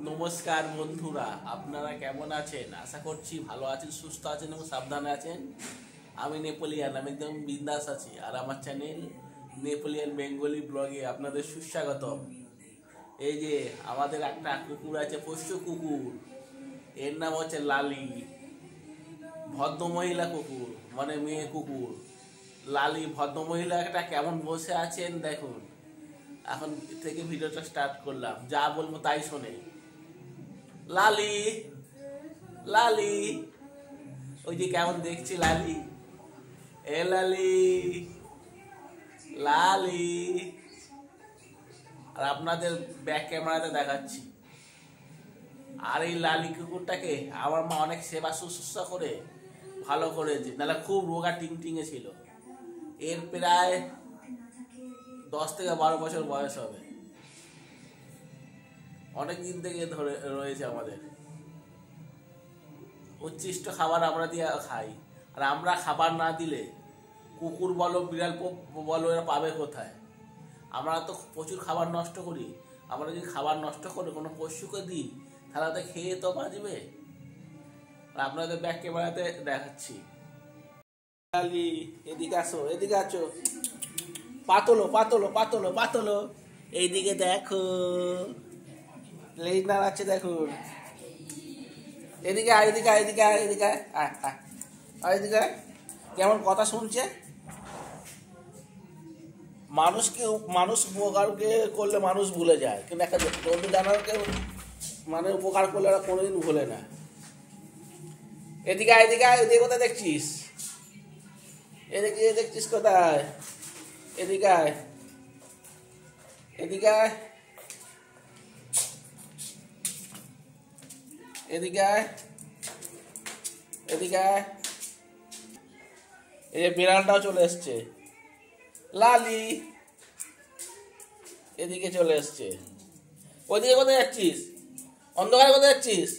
নমস্কার বন্ধুরা, আপনারা কেমন আছেন? আশা করছি ভালো আছেন, সুস্থ আছেন এবং সাবধানে আছেন। আমি নেপোলিয়ান, আমি একদম বিন্দাস আছি। আর আমার চ্যানেল নেপোলিয়ান বেঙ্গলি ব্লগে আপনাদের সুস্বাগতম। এই যে আমাদের একটা কুকুর আছে, পোষ্য কুকুর। এর নাম হচ্ছে লালি। ভদ্রমহিলা কুকুর, মানে মেয়ে কুকুর। লালি ভদ্রমহিলাটা কেমন বসে আছেন দেখুন। এখন থেকে ভিডিওটা স্টার্ট করলাম, যা বলবো তাই শোনে। লালি, লালি, ওই যে কেমন দেখছি লালি। এ লালি, লালি। আর আপনাদের ব্যাক ক্যামেরাতে দেখাচ্ছি। আর এই লালি কুকুরটাকে আমার মা অনেক সেবা শুশ্রূষা করে ভালো করেছে, নাহলে খুব রোগা টিংটিঙে ছিল। এর প্রায় 10 থেকে 12 বছর বয়স হবে। অনেক দিন থেকে ধরে রয়েছে আমাদের। উচ্ছিষ্ট খাবার আমরা দিয়ে খাই, আর আমরা খাবার না দিলে কুকুর বলো বিড়াল বলো এরা পাবে কোথায়? আমরা তো প্রচুর খাবার নষ্ট করি। আমরা যদি খাবার নষ্ট করে কোনো পশুকে দিই, তাহলে তো খেয়ে তো বাঁচবে। আর আপনাদের ব্যাক ক্যামেরাতে দেখাচ্ছি। এদিকে আসো, এদিকে আছো। পাতলো পাতলো পাতলো পাতলো, এইদিকে দেখো, লেজ নাড়াচ্ছে দেখুন। এদিকে এদিকে এদিকে এদিকে এদিকে কেমন কথা শুনছে। মানুষ উপকারকে করলে মানুষ ভুলে যায়, কিন্তু একটা জন্তু জানোয়ারকে মানে উপকার করলে ওরা কোনোদিন ভুলে না। এদিকে এদিকে এদিকে কোথায় দেখছিস? এদিকে দেখছিস কোথায়? এদিকে এদিকে এদিকে এদিকে। এই যে বিড়ালটাও চলে এসছে, লালি এদিকে চলে এসছে। ওইদিকে কোথায় যাচ্ছিস? অন্ধকারে কোথায় যাচ্ছিস?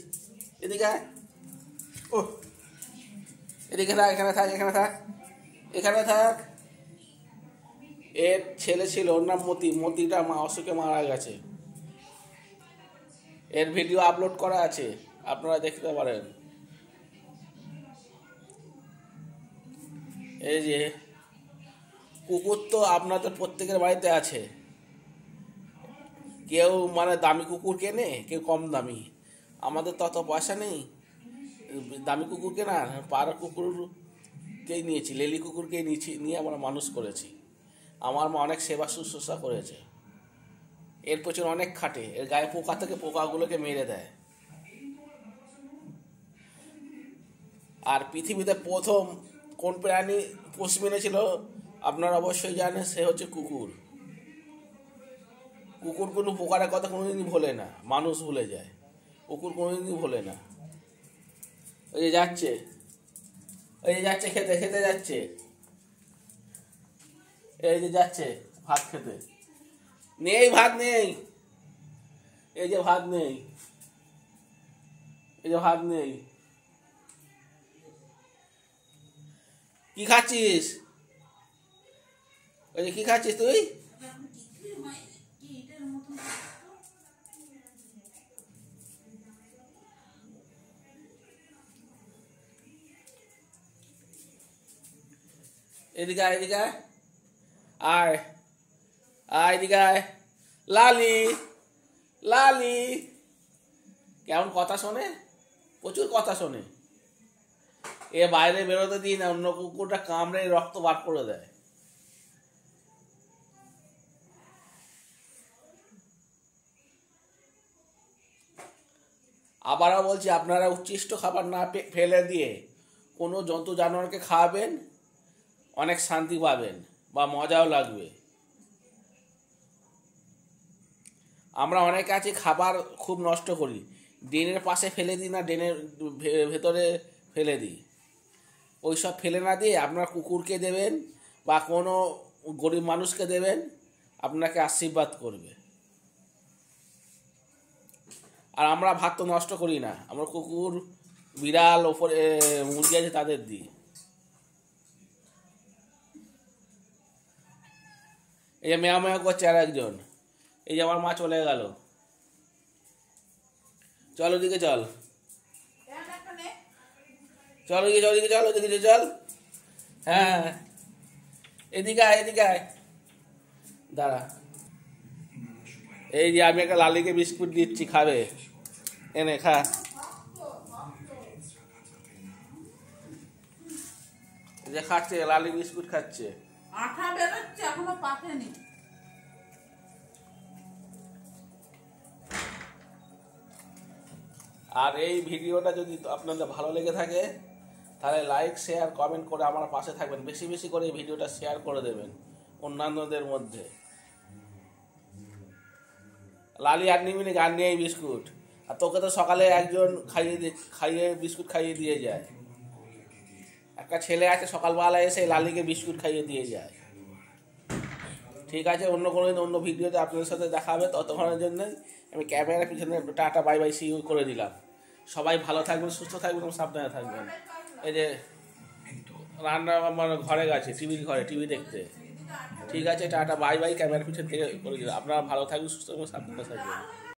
এদিকে ও, এদিকে থাক, এখানে থাক, এখানে থাক, এখানে থাক। এর ছেলে ছিল, ওর নাম মতি। মতিটা অসুখে মারা গেছে। এর ভিডিও আপলোড করা আছে, আপনারা দেখতে পারেন। এই যে কুকুর তো আপনাদের প্রত্যেকের বাড়িতে আছে। কেউ মানে দামি কুকুর কেনে, কেউ কম দামি। আমাদের তো অত পয়সা নেই দামি কুকুর কেনা। পাড়ার কুকুরকেই নিয়েছি, লেলি কুকুরকেই নিয়ে আমরা মানুষ করেছি। আমার মা অনেক সেবা শুশ্রূষা করেছে। এর পেছনে অনেক খাটে, এর গায়ে পোকা থেকে পোকাগুলোকে মেরে দেয়। আর পৃথিবীতে প্রথম কোন প্রাণী পোষ মেনেছিল আপনারা অবশ্যই জানেন, সে হচ্ছে কুকুর। কুকুর কোনো পোকারের কথা কোনোদিনই ভোলে না, মানুষ ভুলে যায়। কুকুর কোনোদিনই ভোলে না। ওই যে যাচ্ছে, ওই যে যাচ্ছে খেতে খেতে যাচ্ছে, এই যে যাচ্ছে ভাত খেতে। নেই ভাত নেই, এই যে ভাত নেই, এই যে ভাত নেই। কি খাচ্ছিস? ওই যে কি খাচ্ছিস তুই? এদিকে এদিকে আয়, আয় এদিকে আয়। লালি, লালি কেমন কথা শোনে, প্রচুর কথা শোনে। এ বাইরে বেরোতে দিই না, অন্য কুকুরটা কামড়ে রক্ত বার করে দেয়। আবারও বলছি, আপনারা উচ্ছিষ্ট খাবার না ফেলে দিয়ে কোনো জন্তু জানোয়ারকে খাওয়াবেন, অনেক শান্তি পাবেন বা মজাও লাগবে। আমরা অনেকে আছি খাবার খুব নষ্ট করি, ড্রেনের পাশে ফেলে দিই না, ড্রেনের ভেতরে ফেলে দিই। ওই সব ফেলে না দিয়ে আপনার কুকুরকে দেবেন বা কোনো গরিব মানুষকে দেবেন, আপনাকে আশীর্বাদ করবে। আর আমরা ভাত তো নষ্ট করি না, আমরা কুকুর বিড়াল ওপরে মুরগি আছে তাদের দিই। এই যে মেয়া মেয়া করছে আর একজন। এই যে আমার মা চলে গেল। চল ওদিকে চল, চল ওদিকে চল, ওদিকে চল, ওদিকে চল। হ্যাঁ এদিকে আয়, এদিকে আয়, দাঁড়া। এই যে আমি একটা লালিকে বিস্কুট দিচ্ছি, খাবে, এনে খা। যে খাচ্ছে, লালি বিস্কুট খাচ্ছে। আঠা বেরোচ্ছে, এখনো পাকেনি। আর এই ভিডিওটা যদি আপনাদের ভালো লেগে থাকে তাহলে লাইক, শেয়ার, কমেন্ট করে আমার পাশে থাকবেন। বেশি বেশি করে এই ভিডিওটা শেয়ার করে দেবেন অন্যান্যদের মধ্যে। লালি আর নিমিনি গান নিয়ে বিস্কুট, আর তোকে তো সকালে একজন খাইয়ে বিস্কুট খাইয়ে দিয়ে যায়। একটা ছেলে আছে সকালবেলা এসে লালিকে বিস্কুট খাইয়ে দিয়ে যায়। ঠিক আছে, অন্য কোনো দিন অন্য ভিডিওতে আপনাদের সাথে দেখা হবে। ততক্ষণের জন্য আমি ক্যামেরার পিছনে tata bye bye see you করে দিলাম। সবাই ভালো থাকবেন, সুস্থ থাকবেন এবং সাবধানে থাকবেন। এই যে রান্না আমার ঘরে গেছে, টিভির ঘরে, টিভি দেখতে। ঠিক আছে, টাটা বাই বাই, ক্যামেরার পিছন থেকে করে দিলাম। আপনারা ভালো থাকবেন, সুস্থ এবং সাবধানে থাকবেন।